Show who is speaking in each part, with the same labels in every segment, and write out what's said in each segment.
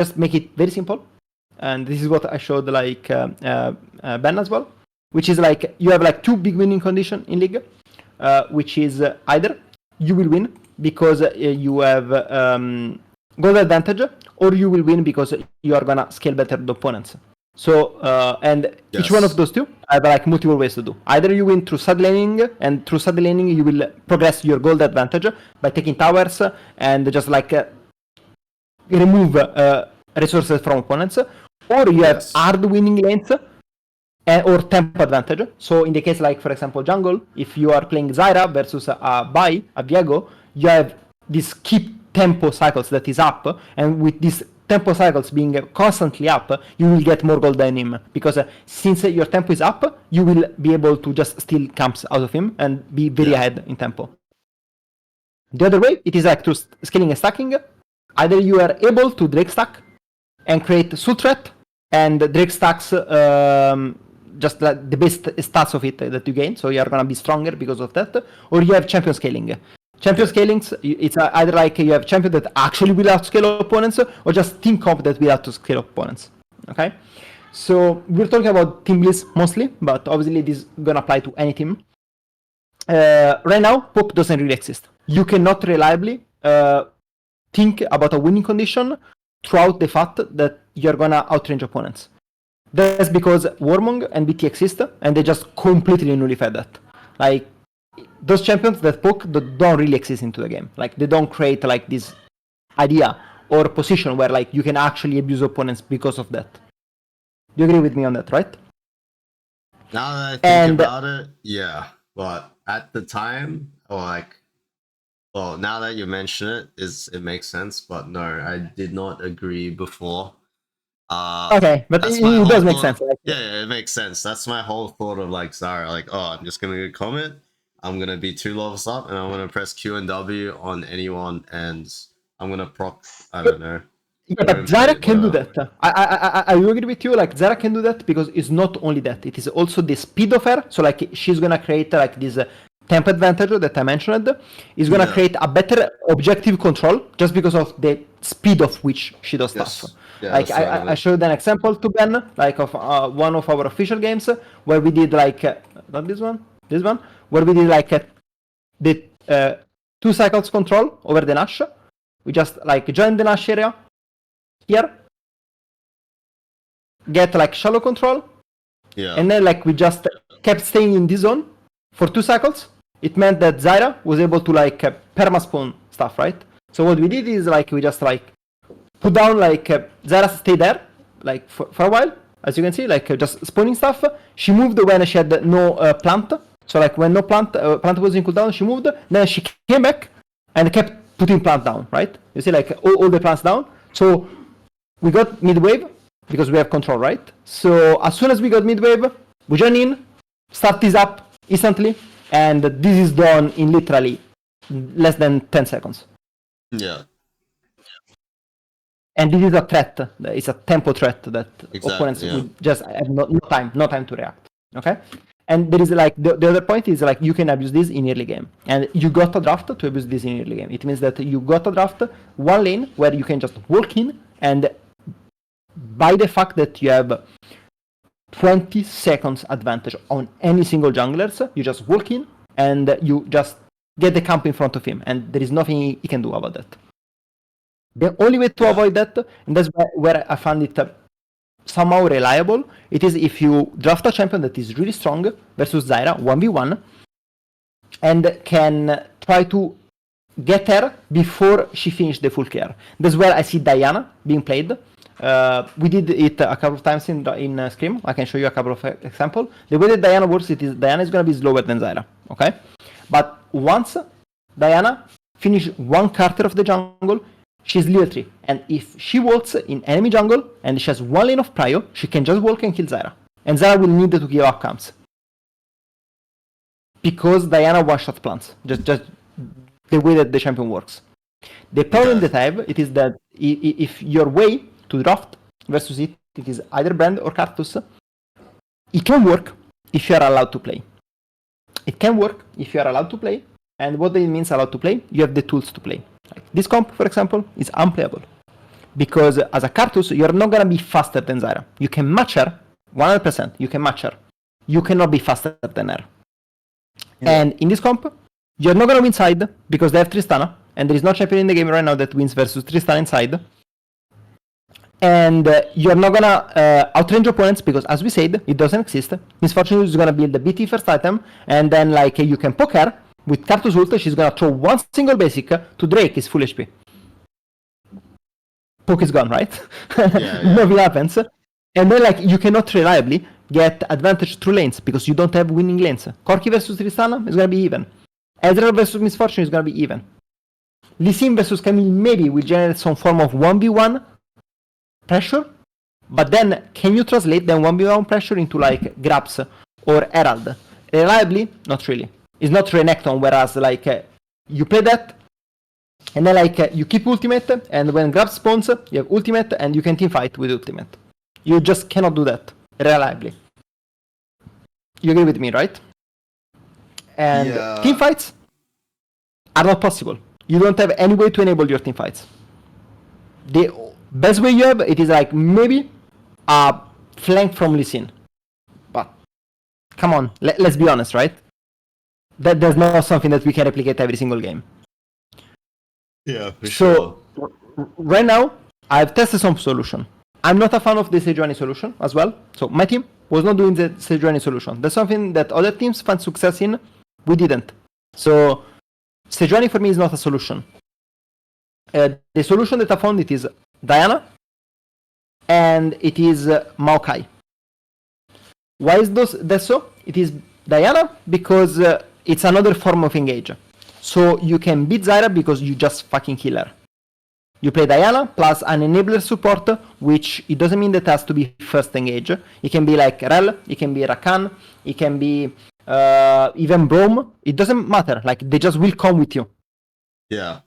Speaker 1: just make it very simple. And this is what I showed like Ben as well, which is like you have like two big winning condition in league, which is either you will win because you have goal advantage, or you will win because you are gonna scale better the opponents. So and each one of those two have like multiple ways to do. Either you win through side laning, and through side laning you will progress your gold advantage by taking towers and just like remove resources from opponents, or you have hard winning lanes or tempo advantage. So in the case like for example jungle, if you are playing Zyra versus a Viego, you have this keep tempo cycles that is up, and with this tempo cycles being constantly up, you will get more gold than him, because since your tempo is up, you will be able to just steal camps out of him and be very ahead in tempo. The other way, it is like through scaling and stacking. Either you are able to Drake stack and create soul threat, and Drake stacks just like the best stats of it that you gain, so you are gonna be stronger because of that, or you have champion scaling. Champion scalings, it's either like you have champion that actually will outscale opponents, or just team comp that will outscale opponents. Okay, so we're talking about team bliss mostly, but obviously this is gonna apply to any team. Right now, poke doesn't really exist. You cannot reliably think about a winning condition throughout the fact that you're gonna outrange opponents. That's because Warmong and BT exist, and they just completely nullify that. Like, those champions that poke don't really exist into the game. Like, they don't create like this idea or position where like you can actually abuse opponents because of that. Do you agree with me on that, right?
Speaker 2: Now that I think about it, yeah. But at the time, or like, well, now that you mention it, it makes sense. But no, I did not agree before.
Speaker 1: Okay, but it does make sense. Like,
Speaker 2: yeah, it makes sense. That's my whole thought of like Zyra. Like, oh, I'm just gonna comment. I'm gonna be 2 levels up, and I'm gonna press Q and W on anyone, and I'm gonna proc. I don't know.
Speaker 1: Yeah, but Zyra can do that. I agree with you. Like, Zyra can do that because it's not only that; it is also the speed of her. So like she's gonna create like this temp advantage that I mentioned. Is gonna create a better objective control just because of the speed of which she does stuff.
Speaker 2: Yeah,
Speaker 1: like I showed an example to Ben, like of one of our official games where we did like not this one, where we did like the 2 cycles control over the Nash. We just like join the Nash area here, get like shallow control, and then like we just kept staying in this zone for 2 cycles. It meant that Zyra was able to like perma-spawn stuff, right? So what we did is like we just like put down like Zyra stay there like for a while, as you can see, like just spawning stuff. She moved when she had no plant. So like when no plant was in cooldown, she moved. Then she came back and kept putting plant down, right? You see like all the plants down. So we got mid wave because we have control, right? So as soon as we got mid wave, we join in, start this up instantly, and this is done in literally less than 10 seconds.
Speaker 2: Yeah.
Speaker 1: And this is a threat. It's a tempo threat that opponents would just have no time to react. Okay. And there is like the other point is like you can abuse this in early game, and you got a draft to abuse this in early game. It means that you got a draft one lane where you can just walk in, and by the fact that you have 20 seconds advantage on any single junglers, you just walk in and you just get the camp in front of him, and there is nothing he can do about that. The only way to avoid that, and that's where I found it somehow reliable, it is if you draft a champion that is really strong versus Zyra 1v1 and can try to get her before she finishes the full care. That's where I see Diana being played. We did it a couple of times in Scream. I can show you a couple of examples. The way that Diana works, it is Diana is going to be slower than Zyra, okay? But once Diana finishes one quarter of the jungle, she's level 3, and if she walks in enemy jungle and she has one lane of prio, she can just walk and kill Zyra. And Zyra will need to give up camps. Because Diana one-shot plants. Just the way that the champion works. The problem that I have, it is that if your way to draft versus it is either Brand or Cactus, it can work if you are allowed to play. It can work if you are allowed to play, and what it means allowed to play, you have the tools to play. Like this comp, for example, is unplayable because as a Cartus, you're not gonna be faster than Zyra. You can match her, 100%. You can match her. You cannot be faster than her. Yeah. And in this comp, you're not gonna win side because they have Tristana, and there is no champion in the game right now that wins versus Tristana inside. And you're not gonna outrange opponents because, as we said, it doesn't exist. Misfortune is gonna build the BT first item, and then like you can poke her with Cartus ult. She's gonna throw one single basic to Drake. Is full HP. Poke is gone, right? Nothing happens, and then like you cannot reliably get advantage through lanes because you don't have winning lanes. Corki versus Tristana is gonna be even. Ezreal versus Misfortune is gonna be even. Lee Sin versus Camille maybe will generate some form of 1v1 pressure, but then can you translate then 1v1 pressure into like Grabs or Herald? Reliably, not really. It's not Renekton, whereas like you play that, and then like you keep ultimate, and when Grabs spawns, you have ultimate, and you can teamfight with ultimate. You just cannot do that reliably. You agree with me, right? And teamfights are not possible. You don't have any way to enable your teamfights. The best way you have, it is like maybe a flank from Lee Sin. But come on, let's be honest, right? There's not something that we can replicate every single game.
Speaker 2: Yeah, for sure.
Speaker 1: So right now, I've tested some solution. I'm not a fan of the Sejuani solution as well. So my team was not doing the Sejuani solution. That's something that other teams found success in. We didn't. So Sejuani for me is not a solution. The solution that I found, it is Diana and it is Maokai. Why is that so? It is Diana because it's another form of engage. So you can beat Zyra because you just fucking kill her. You play Diana plus an enabler support, which it doesn't mean that it has to be first engage. It can be like Rel, it can be Rakan, it can be even Braum. It doesn't matter. Like they just will come with you.
Speaker 2: Yeah.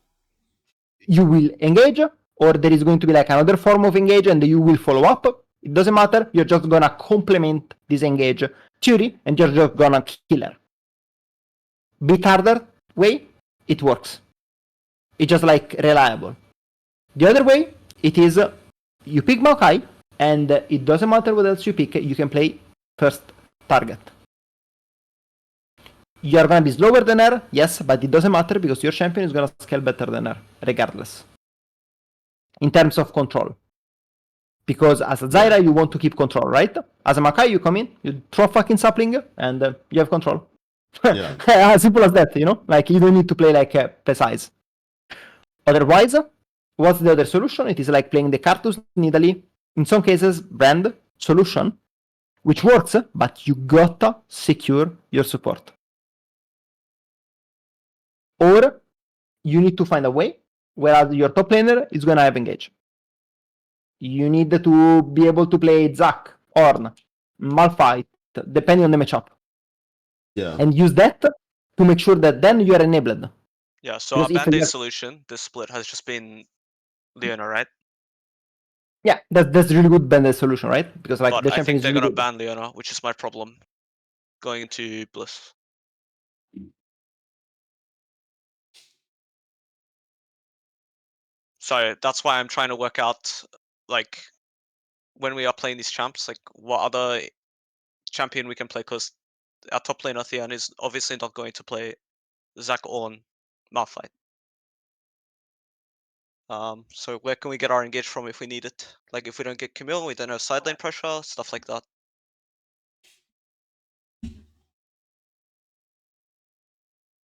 Speaker 1: You will engage, or there is going to be like another form of engage, and you will follow up. It doesn't matter. You're just gonna complement this engage theory, and you're just gonna kill her. Bit harder way, it works. It's just like reliable. The other way, it is you pick Maokai, and it doesn't matter what else you pick, you can play first target. You're gonna be slower than her, yes, but it doesn't matter because your champion is gonna scale better than her, regardless. In terms of control. Because as a Zyra, you want to keep control, right? As a Maokai, you come in, you throw fucking sapling, and you have control. Yeah. As simple as that, you know? Like, you don't need to play like precise. Otherwise, what's the other solution? It is like playing the Cartus Nidalee, in some cases, brand solution, which works, but you gotta secure your support. Or you need to find a way where your top laner is gonna have engage. You need to be able to play Zac, Ornn, Malphite, depending on the matchup. Yeah. And use that to make sure that then you are enabled.
Speaker 3: Yeah, so our band-aid solution, this split has just been Leona, right?
Speaker 1: Yeah, that's really good band-aid solution, right? Because like
Speaker 3: but
Speaker 1: the
Speaker 3: I
Speaker 1: champion
Speaker 3: think
Speaker 1: is
Speaker 3: they're
Speaker 1: really
Speaker 3: gonna
Speaker 1: good.
Speaker 3: ban Leona, which is my problem going into Bliss. So that's why I'm trying to work out, like, when we are playing these champs, like what other champion we can play, because our top laner Theon is obviously not going to play Zac on Malphite. So where can we get our engage from if we need it? Like if we don't get Camille, we don't have side lane pressure, stuff like that.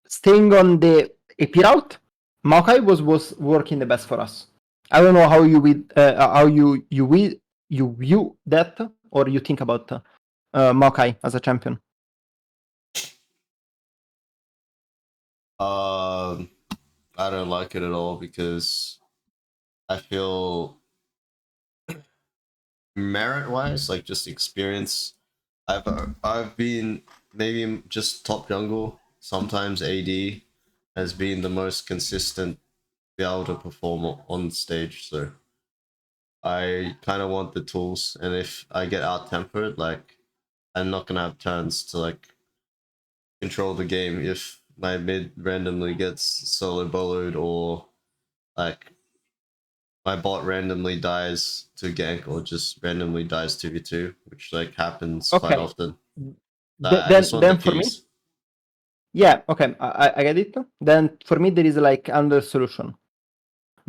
Speaker 1: Staying on the AP route, Maokai was working the best for us. I don't know how you view that, or you think about Maokai as a champion.
Speaker 2: I don't like it at all because I feel merit-wise, like just experience, I've been maybe just top jungle, sometimes AD has been the most consistent to be able to perform on stage, so I kind of want the tools, and if I get out-tempered, like, I'm not gonna have turns to, like, control the game if my mid randomly gets solo boloed or, like, my bot randomly dies to gank or just randomly dies 2v2, which like happens quite
Speaker 1: Okay.
Speaker 2: often. I just want the
Speaker 1: Then for me,
Speaker 2: keys.
Speaker 1: yeah, okay, I get it. Then for me, there is like another solution.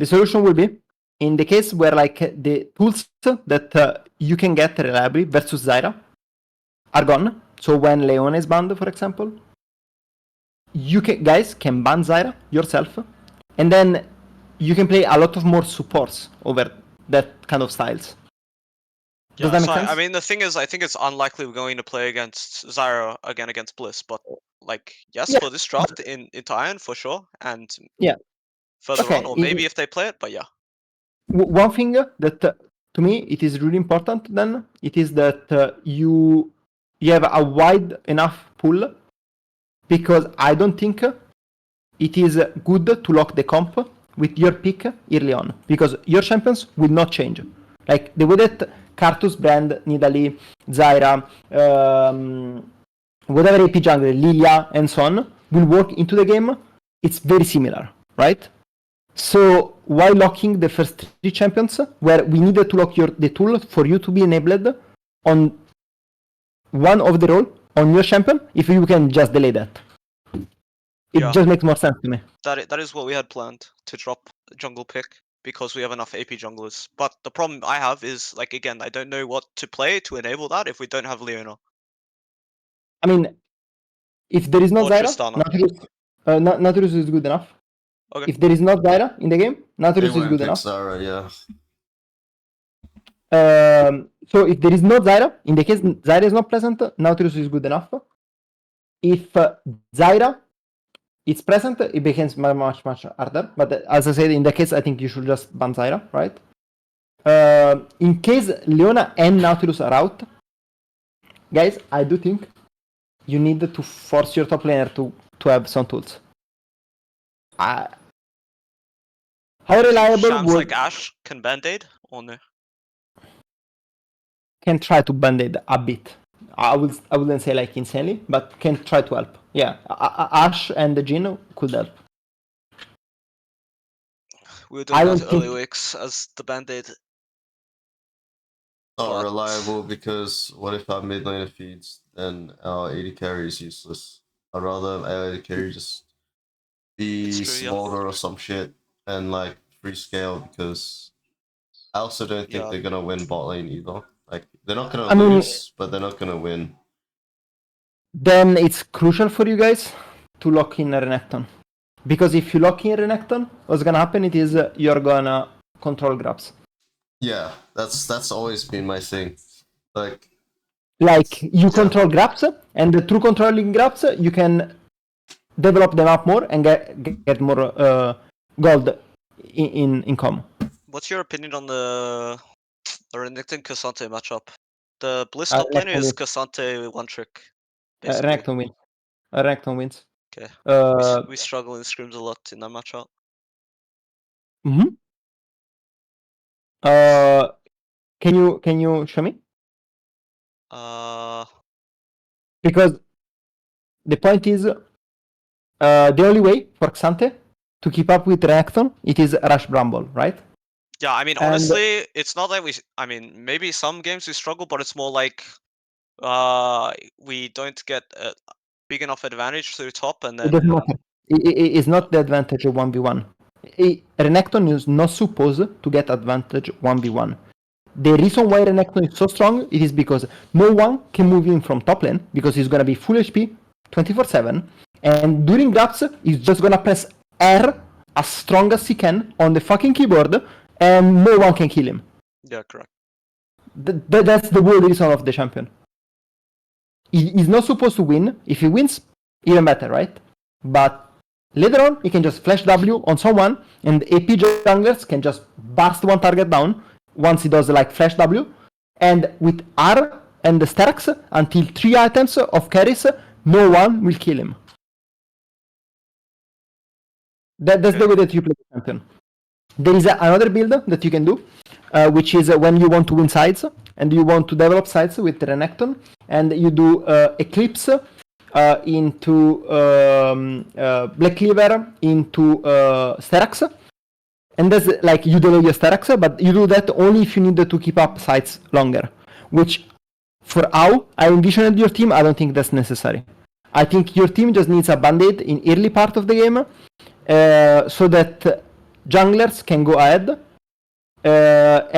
Speaker 1: The solution will be in the case where like the tools that you can get reliably versus Zyra are gone. So when Leon is banned, for example, you guys can ban Zyra yourself, and then you can play a lot of more supports over that kind of styles. Does that make sense?
Speaker 3: I mean, the thing is, I think it's unlikely we're going to play against Zyra again against Bliss, but like, yes, for this draft into Iron for sure, and further
Speaker 1: okay.
Speaker 3: on, or maybe if they play it, but yeah.
Speaker 1: One thing that to me it is really important then it is that you have a wide enough pool, because I don't think it is good to lock the comp with your pick early on, because your champions will not change. Like the way that Karthus, Brand, Nidalee, Zyra, whatever AP jungler, Lilia, and so on will work into the game, it's very similar, right? So while locking the first 3 champions, where we needed to lock the tool for you to be enabled on one of the role on your champion, if you can just delay that. It just makes more sense to me.
Speaker 3: That is what we had planned, to drop jungle pick, because we have enough AP junglers. But the problem I have is, like, again, I don't know what to play to enable that if we don't have Leona.
Speaker 1: I mean, if there is no
Speaker 3: Or
Speaker 1: Zyra,
Speaker 3: Tristana.
Speaker 1: Nautilus is good enough.
Speaker 3: Okay.
Speaker 1: If there is not Zyra in the game, Nautilus is good enough.
Speaker 2: Zara, yeah.
Speaker 1: So if there is no Zyra, in the case Zyra is not present, Nautilus is good enough. If Zyra is present, it becomes much harder. But as I said, in the case, I think you should just ban Zyra, right? In case Leona and Nautilus are out, guys, I do think you need to force your top laner to have some tools. How reliable
Speaker 3: Shams
Speaker 1: would
Speaker 3: like Ashe can band-aid or no?
Speaker 1: can try to band-aid a bit. I wouldn't say like insanely, but can try to help. Yeah, Ashe and the Jhin could help.
Speaker 3: We were doing that early weeks as the band-aid.
Speaker 2: Not reliable, because what if our mid laner feeds, then our AD carry is useless. I'd rather our AD carry just be Smolder or some shit and like free scale, because I also don't think they're gonna win bot lane either. Like they're not gonna lose, but they're not gonna win.
Speaker 1: Then it's crucial for you guys to lock in Renekton, because if you lock in Renekton, what's gonna happen is you're gonna control grabs.
Speaker 2: Yeah, that's always been my thing. Like
Speaker 1: you control grabs, and through controlling grabs, you can develop them up more and get more gold in common.
Speaker 3: What's your opinion on the Renekton Cassante matchup? The Bliss top laner is Cassante one trick.
Speaker 1: Renekton wins. Renekton wins.
Speaker 3: Okay. We struggle in scrims a lot in that matchup.
Speaker 1: Can you show me? Because the point is, the only way for Xante to keep up with Renekton, it is Rush Bramble, right?
Speaker 3: Yeah, I mean, honestly, it's not that I mean, maybe some games we struggle, but it's more like we don't get a big enough advantage through top, and then...
Speaker 1: It doesn't matter. It's not the advantage of 1v1. Renekton is not supposed to get advantage 1v1. The reason why Renekton is so strong, it is because no one can move in from top lane, because he's gonna be full HP 24/7, and during gaps he's just gonna press R as strong as he can on the fucking keyboard, and no one can kill him.
Speaker 3: Yeah, correct.
Speaker 1: That's the whole reason of the champion. He's not supposed to win. If he wins, even better, right? But later on, he can just flash W on someone, and AP junglers can just burst one target down once he does like flash W, and with R and the stacks until 3 items of carries, no one will kill him. That's the way that you play the champion. There is another build that you can do, which is when you want to win sides and you want to develop sides with Renekton, and you do Eclipse into Black Cleaver into Sterax, And that's like you delay your stacks, but you do that only if you need to keep up sites longer. Which, for how I envisioned your team, I don't think that's necessary. I think your team just needs a band-aid in early part of the game, so that junglers can go ahead.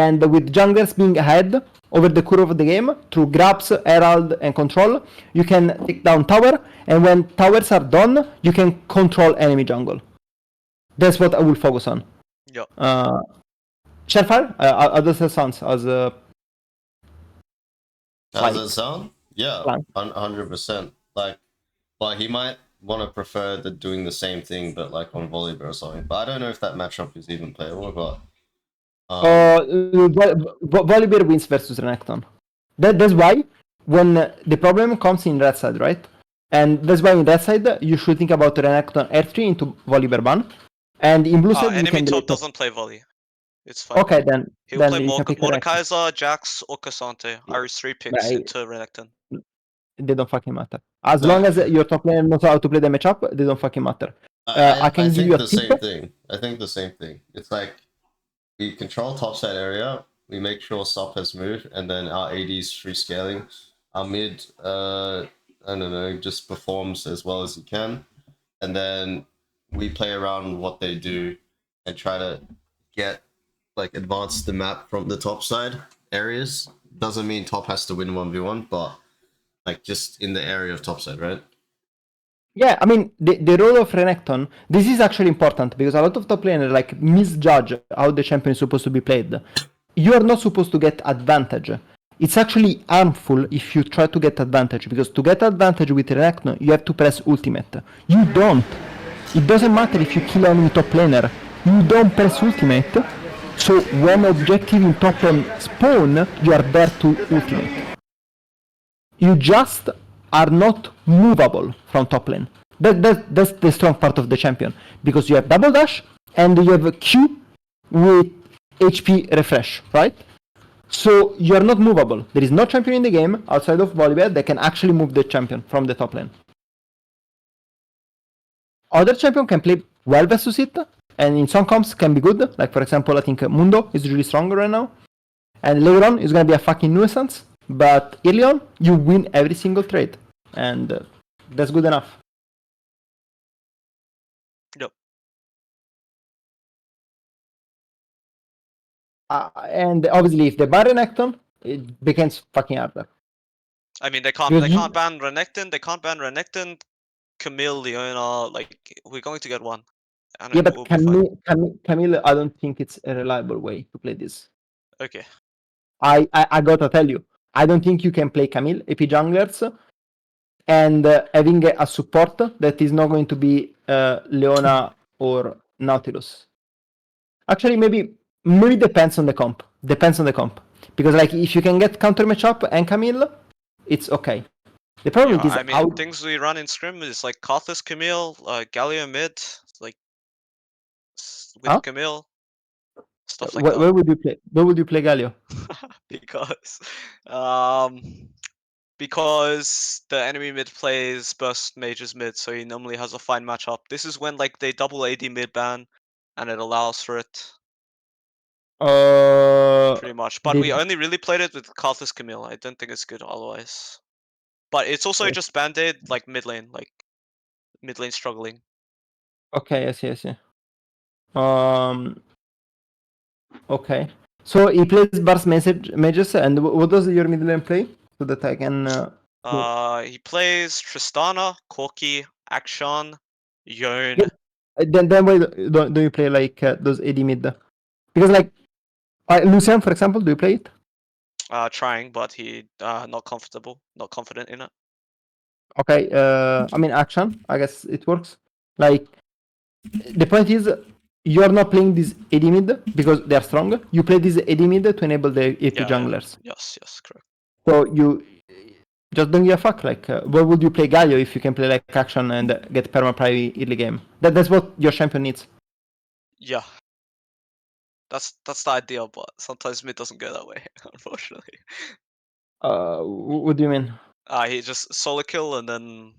Speaker 1: And with junglers being ahead over the course of the game through grabs, herald, and control, you can take down tower. And when towers are done, you can control enemy jungle. That's what I will focus on.
Speaker 3: Yep.
Speaker 1: Shellfire, how does that sound as a
Speaker 2: How
Speaker 1: like,
Speaker 2: does it sound? Yeah,
Speaker 1: plan?
Speaker 2: 100%. Like, well, he might want to prefer doing the same thing, but like on Volibear or something. But I don't know if that matchup is even playable. But
Speaker 1: Volibear wins versus Renekton. That's why when the problem comes in red side, right? And that's why in red side you should think about Renekton R3 into Volibear ban. And in blue side you
Speaker 3: Enemy
Speaker 1: can
Speaker 3: top
Speaker 1: delete it.
Speaker 3: doesn't play volley. It's fine.
Speaker 1: Okay, then
Speaker 3: He'll play
Speaker 1: you can pick Renekton.
Speaker 3: Mordekaiser, Jax, or Cassante. Irish 3 picks into Renekton.
Speaker 1: They don't fucking matter. As
Speaker 2: No.
Speaker 1: long as your top player knows how to play the matchup, they don't fucking matter. I can give
Speaker 2: think
Speaker 1: you a
Speaker 2: the
Speaker 1: tip.
Speaker 2: same thing. I think the same thing. It's like we control top side area, we make sure Sop has moved, and then our AD's free scaling. Our mid, I don't know, just performs as well as he can, and then we play around what they do and try to get like advance the map from the top side areas. Doesn't mean top has to win 1v1, but like just in the area of top side, right?
Speaker 1: Yeah, I mean, the role of Renekton, this is actually important because a lot of top laners like misjudge how the champion is supposed to be played. You are not supposed to get advantage. It's actually harmful if you try to get advantage, because to get advantage with Renekton, you have to press ultimate. You don't. It doesn't matter if you kill enemy top laner. You don't press ultimate. So when objective in top lane spawn, you are there to ultimate. You just are not movable from top lane. That's the strong part of the champion, because you have double dash and you have a Q with HP refresh, right? So you are not movable. There is no champion in the game outside of Volibear that can actually move the champion from the top lane. Other champion can play well versus it, and in some comps can be good. Like for example, I think Mundo is really strong right now, and later on is gonna be a fucking nuisance. But early on, you win every single trade, and that's good enough.
Speaker 3: Yep.
Speaker 1: And obviously, if they ban Renekton, it becomes fucking harder.
Speaker 3: I mean, they can't ban Renekton. They can't ban Renekton, Camille, Leona. Like, we're going to get one. And
Speaker 1: Yeah, but
Speaker 3: we'll be fine.
Speaker 1: Camille, I don't think it's a reliable way to play this.
Speaker 3: Okay.
Speaker 1: I gotta tell you, I don't think you can play Camille AP junglers and having a support that is not going to be Leona or Nautilus. Actually, maybe depends on the comp. Depends on the comp. Because like if you can get counter matchup and Camille, it's okay. The problem
Speaker 3: Yeah,
Speaker 1: is
Speaker 3: I mean, things we run in Scrim is like Karthus Camille, Galio mid, like with Camille, stuff like that.
Speaker 1: Where would you play? Where would you play Galio?
Speaker 3: Because the enemy mid plays burst mages mid, so he normally has a fine matchup. This is when like they double AD mid ban, and it allows for it. Pretty much. But we only really played it with Karthus Camille. I don't think it's good otherwise. But it's also just band-aid like mid lane struggling.
Speaker 1: Okay, I see. Okay. So he plays burst mages, and what does your mid lane play? So that I can.
Speaker 3: He plays Tristana, Corki, Akshan, Yone.
Speaker 1: Then why don't you play like those AD mid? Because like Lucian, for example, do you play it?
Speaker 3: Trying, but he not confident in it.
Speaker 1: Okay. I mean action. I guess it works. Like the point is, you are not playing this AD mid because they are strong. You play this AD mid to enable the AP junglers.
Speaker 3: Yeah. Yes, correct.
Speaker 1: So you just don't give a fuck. Like, why would you play Galio if you can play like action and get perma-pry early game? That's what your champion needs.
Speaker 3: Yeah. That's the idea, but sometimes mid doesn't go that way, unfortunately.
Speaker 1: What do you mean?
Speaker 3: He just solo kill and then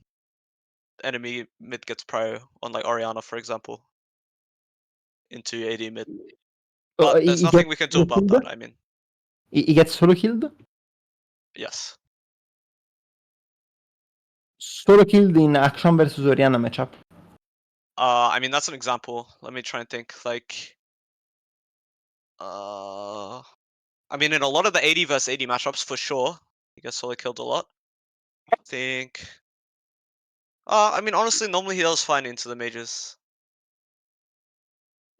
Speaker 3: enemy mid gets pro on like Orianna, for example. into AD mid. But there's nothing we can do about that, I mean.
Speaker 1: He gets solo killed?
Speaker 3: Yes.
Speaker 1: Solo killed in Action versus Orianna matchup.
Speaker 3: I mean, that's an example. Let me try and think. Like, I mean, in a lot of the AD versus AD matchups, for sure, he gets solo killed a lot. I think. I mean, honestly, normally he does fine into the majors.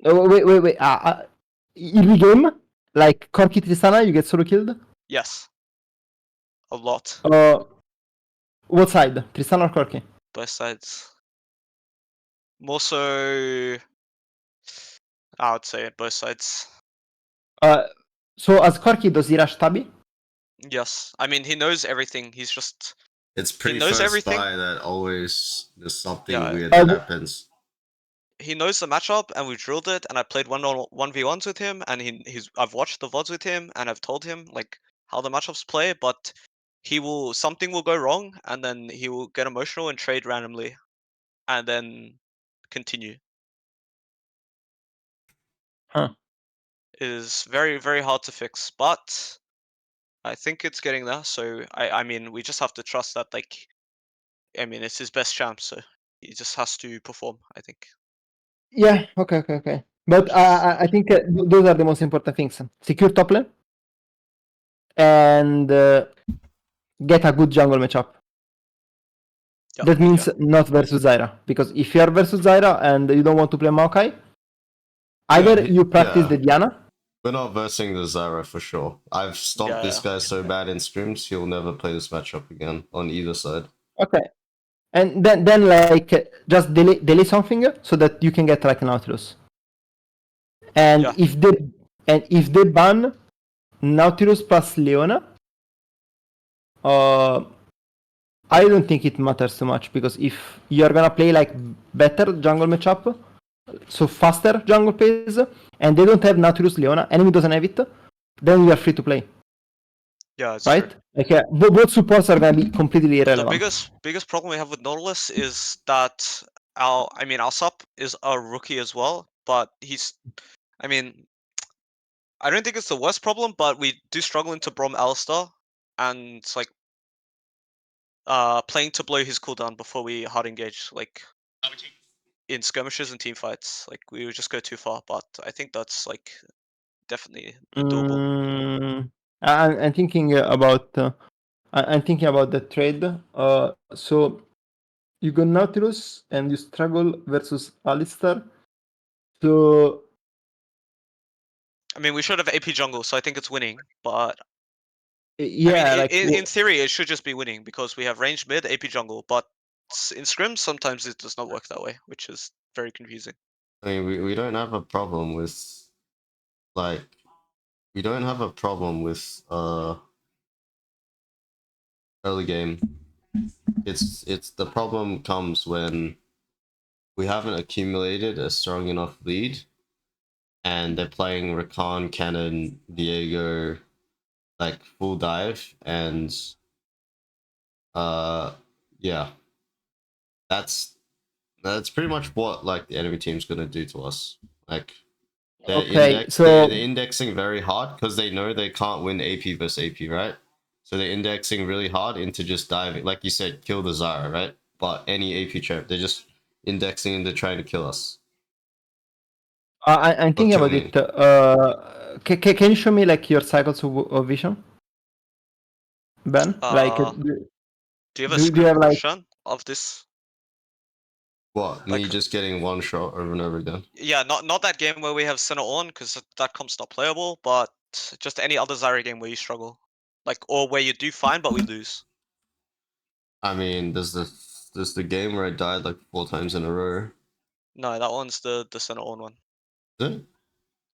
Speaker 1: Oh, wait. In the game, like Corki Tristana, you get solo killed?
Speaker 3: Yes. A lot.
Speaker 1: What side? Tristana or Corki?
Speaker 3: Both sides. More so, I would say both sides.
Speaker 1: So as Corki, does he rush Tabi?
Speaker 3: Yes. I mean, he knows everything. He's just.
Speaker 2: It's
Speaker 3: He
Speaker 2: pretty
Speaker 3: knows
Speaker 2: first
Speaker 3: everything.
Speaker 2: buy that always there's something
Speaker 3: Yeah.
Speaker 2: weird that happens.
Speaker 3: He knows the matchup, and we drilled it, and I played 1v1s with him, and I've watched the VODs with him, and I've told him like how the matchups play, but something will go wrong, and then he will get emotional and trade randomly, and then continue.
Speaker 1: Huh.
Speaker 3: It is very, very hard to fix, but I think it's getting there. So I mean, we just have to trust that. Like, I mean, it's his best champ, so he just has to perform, I think.
Speaker 1: Yeah, okay. But I think those are the most important things. Secure top lane and get a good jungle matchup.
Speaker 3: Yeah,
Speaker 1: That means not versus Zyra. Because if you are versus Zyra and you don't want to play Maokai, either you practice the Diana.
Speaker 2: We're not versing the Zyra for sure. I've stomped this guy so bad in scrims, he'll never play this matchup again on either side.
Speaker 1: Okay. And then like just delay something so that you can get like an Nautilus. And if they ban Nautilus plus Leona, I don't think it matters too much because if you're gonna play like better jungle matchup, so faster jungle pace, and they don't have Nautilus Leona, enemy doesn't have it, then you are free to play.
Speaker 3: Yeah, it's
Speaker 1: right?
Speaker 3: true.
Speaker 1: Like both supports are gonna be completely irrelevant.
Speaker 3: The biggest problem we have with Nautilus is that our sup is a rookie as well, but I mean, I don't think it's the worst problem, but we do struggle into Brom Alistar, and it's like playing to blow his cooldown before we hard engage, like in skirmishes and team fights. Like we would just go too far, but I think that's like definitely doable.
Speaker 1: I'm thinking about the trade. So you go Nautilus and you struggle versus Alistar. So
Speaker 3: I mean, we should have AP jungle, so I think it's winning. But
Speaker 1: yeah,
Speaker 3: I mean, in theory, it should just be winning because we have ranged mid, AP jungle. But in scrims, sometimes it does not work that way, which is very confusing.
Speaker 2: I mean, we don't have a problem with like we don't have a problem with early game. It's the problem comes when we haven't accumulated a strong enough lead and they're playing Rakan, Cannon, Diego, like full dive, and yeah, that's pretty much what like the enemy team's gonna do to us. Like they're indexing very hard because they know they can't win AP versus AP, right? So they're indexing really hard into just diving, like you said, kill the Zyra, right? But any AP trap, they're just indexing into trying to kill us.
Speaker 1: I'm thinking about it. Can you show me like your cycles of vision, Ben? Like,
Speaker 3: do you have a screenshot of this?
Speaker 2: What? Me just getting one shot over and over again?
Speaker 3: Yeah, not that game where we have center on because that comp's not playable, but just any other Zyra game where you struggle, like or where you do fine but we lose.
Speaker 2: I mean, there's the game where I died like 4 times in a row.
Speaker 3: No, that one's the center on one.
Speaker 2: Is it?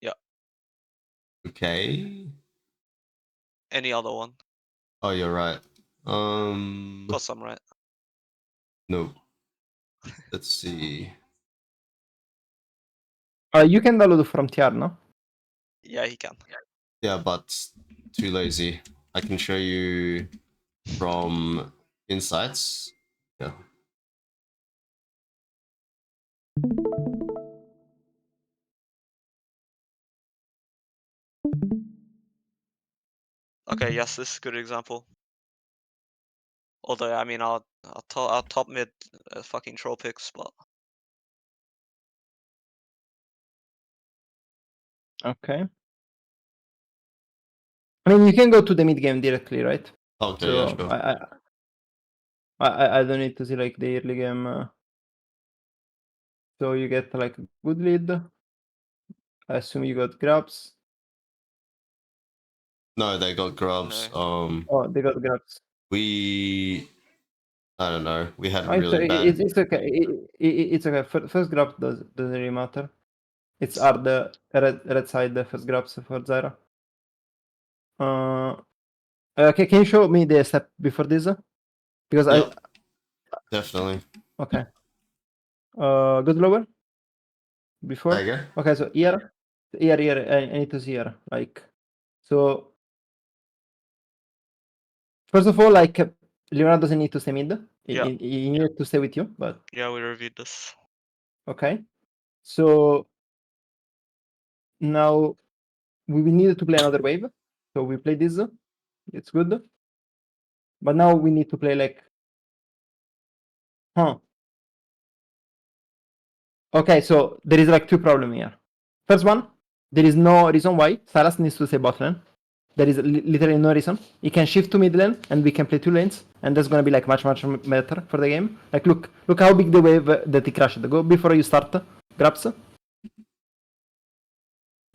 Speaker 3: Yeah.
Speaker 2: Okay.
Speaker 3: Any other one?
Speaker 2: Oh, you're right.
Speaker 3: Of course I'm right.
Speaker 2: Nope. Let's see.
Speaker 1: You can download from TR, no?
Speaker 3: Yeah, he can.
Speaker 2: Yeah, but too lazy. I can show you from insights. Yeah.
Speaker 3: Okay, yes, this is a good example. Although, I mean, our top mid fucking troll picks, but
Speaker 1: Okay. I mean, you can go to the mid game directly, right?
Speaker 2: Okay,
Speaker 1: So
Speaker 2: yeah, sure.
Speaker 1: I don't need to see like the early game. So you get like a good lead. I assume you got grabs.
Speaker 2: No, they got grubs.
Speaker 1: Oh, they got grabs.
Speaker 2: I don't know. We had
Speaker 1: Oh,
Speaker 2: really bad.
Speaker 1: it's okay. It's okay. First grab doesn't really matter. It's the red side the first grabs for Zyra. Okay, can you show me the step before this? Because
Speaker 2: Yep, definitely.
Speaker 1: okay. Good lower before.
Speaker 2: There you go.
Speaker 1: Okay, so here. I need to see here. Like, so first of all, like Leonardo doesn't need to stay mid.
Speaker 3: Yeah.
Speaker 1: He needs to stay with you, but
Speaker 3: yeah, we reviewed this.
Speaker 1: okay. So now we will need to play another wave. So we play this. It's good. But now we need to play like, Okay, so there is like two problems here. First one, there is no reason why Saras needs to stay bot lane. There is literally no reason. He can shift to mid lane and we can play 2 lanes, and that's gonna be like much better for the game. Like look how big the wave that he crashed. Go before you start grabs.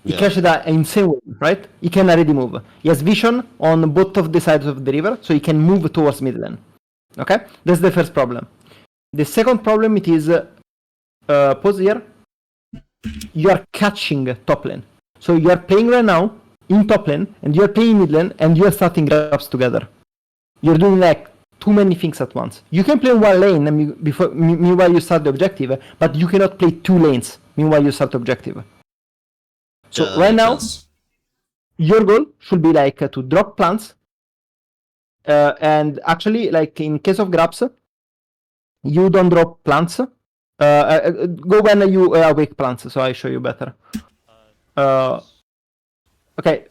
Speaker 1: He crashed an insane wave, right? He can already move. He has vision on both of the sides of the river, so he can move towards mid lane. Okay, that's the first problem. The second problem it is pause here. You are catching top lane. So you are playing right now in top lane, and you are playing mid lane, and you are starting grabs together. You're doing like too many things at once. You can play one lane meanwhile you start the objective, but you cannot play 2 lanes meanwhile you start the objective. So right now, your goal should be like to drop plants, and actually, like in case of grabs, you don't drop plants. Go when you awake plants, so I show you better. Okay.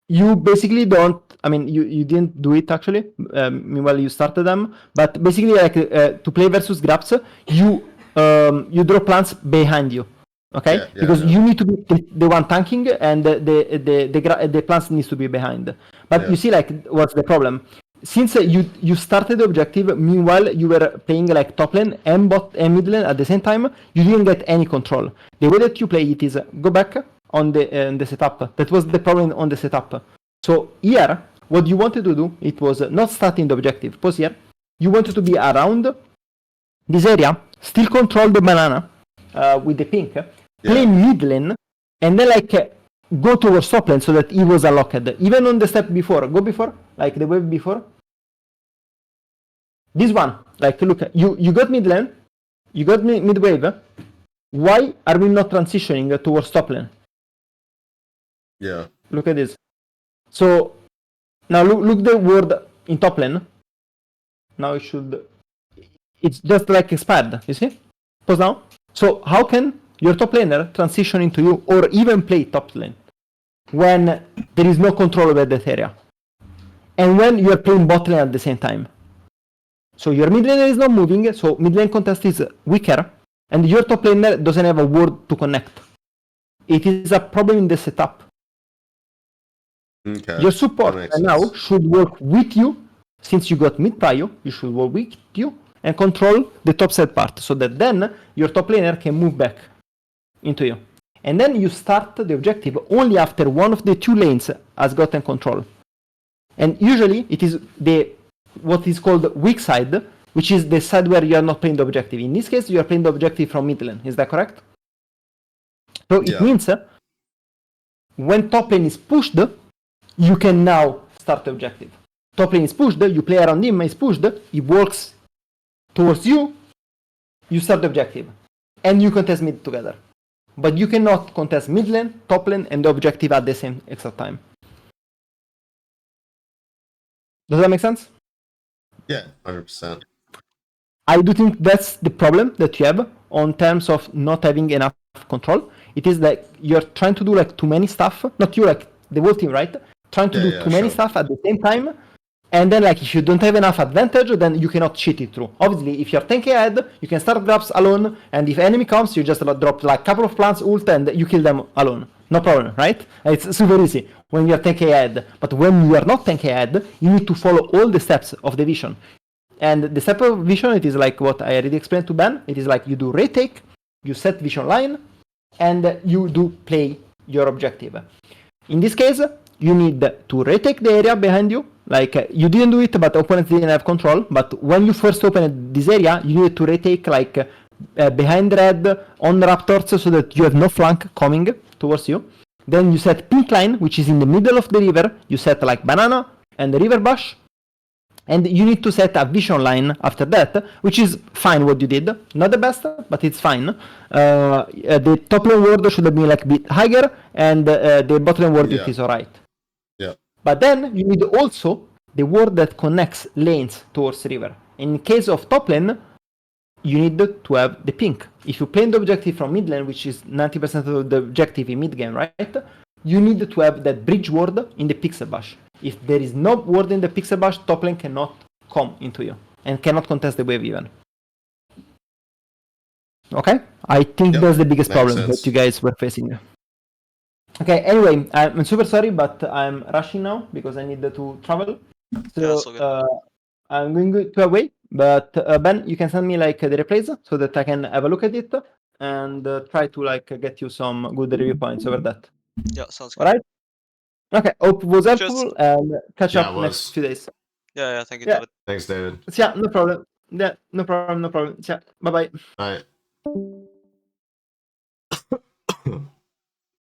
Speaker 1: You basically don't. I mean, you didn't do it actually. Meanwhile, you started them, but basically, like to play versus grabs, you draw plants behind you. Okay, because you need to be the one tanking, and the plants needs to be behind. But you see, like, what's the problem? Since you started the objective, meanwhile you were playing like top lane and bot and mid lane at the same time, you didn't get any control. The way that you play it is go back on the setup. That was the problem on the setup. So here, what you wanted to do, it was not starting the objective. Pause here. You wanted to be around this area, still control the banana with the pink, play mid lane, and then like go towards top lane so that he was unlocked. Even on the step before, go before, like the wave before. This one, like look, you got mid lane, you got mid wave. Why are we not transitioning towards top lane?
Speaker 2: Yeah.
Speaker 1: Look at this. So now look the word in top lane. Now it should. It's just like expired. You see? Pause now. So how can your top laner transition into you or even play top lane when there is no control over that area, and when you are playing bot lane at the same time? So your mid laner is not moving, so mid lane contest is weaker, and your top laner doesn't have a word to connect. It is a problem in the setup.
Speaker 2: Okay.
Speaker 1: Your support right now should work with you, since you got mid prio, you should work with you and control the top side part, so that then your top laner can move back into you. And then you start the objective only after one of the 2 lanes has gotten control. And usually it is what is called weak side, which is the side where you are not playing the objective. In this case, you are playing the objective from mid lane. Is that correct? So it means when top lane is pushed, you can now start the objective. Top lane is pushed, you play around him, he's pushed, he works towards you, you start the objective. And you contest mid together. But you cannot contest mid lane, top lane, and the objective at the same exact time. Does that make sense?
Speaker 2: Yeah, 100%.
Speaker 1: I do think that's the problem that you have on terms of not having enough control. It is like you're trying to do like too many stuff, not you, like the whole team, right? trying to do too many stuff at the same time. And then, like, if you don't have enough advantage, then you cannot cheat it through. Obviously, if you're 10k ahead, you can start grabs alone, and if enemy comes, you just drop like a couple of plants, ult, and you kill them alone. No problem, right? It's super easy when you're 10k ahead. But when you are not 10k ahead, you need to follow all the steps of the vision. And the step of vision, it is like what I already explained to Ben. It is like you do retake, you set vision line, and you do play your objective. In this case, you need to retake the area behind you. Like, you didn't do it, but opponents didn't have control. But when you first opened this area, you need to retake, like, behind red on raptors so that you have no flank coming towards you. Then you set pink line, which is in the middle of the river. You set, like, banana and the river bush. And you need to set a vision line after that, which is fine what you did. Not the best, but it's fine. The top lane ward should have been like a bit higher, and the bottom lane ward is alright.
Speaker 2: Yeah.
Speaker 1: But then you need also the ward that connects lanes towards river. In case of top lane, you need to have the pink. If you play the objective from mid lane, which is 90% of the objective in mid game, right? You need to have that bridge ward in the pixel bush. If there is no ward in the pixel bush, top lane cannot come into you and cannot contest the wave even. Okay? I think that's the biggest problem that you guys were facing. Okay, anyway, I'm super sorry, but I'm rushing now because I need to travel. So I'm going to away, but Ben, you can send me like the replays so that I can have a look at it and try to like get you some good review points over that.
Speaker 3: Yeah, sounds good.
Speaker 1: All right? Okay, hope it was helpful and catch up next few days.
Speaker 3: Yeah, thank you,
Speaker 1: Yeah.
Speaker 3: David.
Speaker 2: Thanks, David.
Speaker 1: Yeah, no problem. Yeah, no problem. Yeah, bye-bye.
Speaker 2: Bye.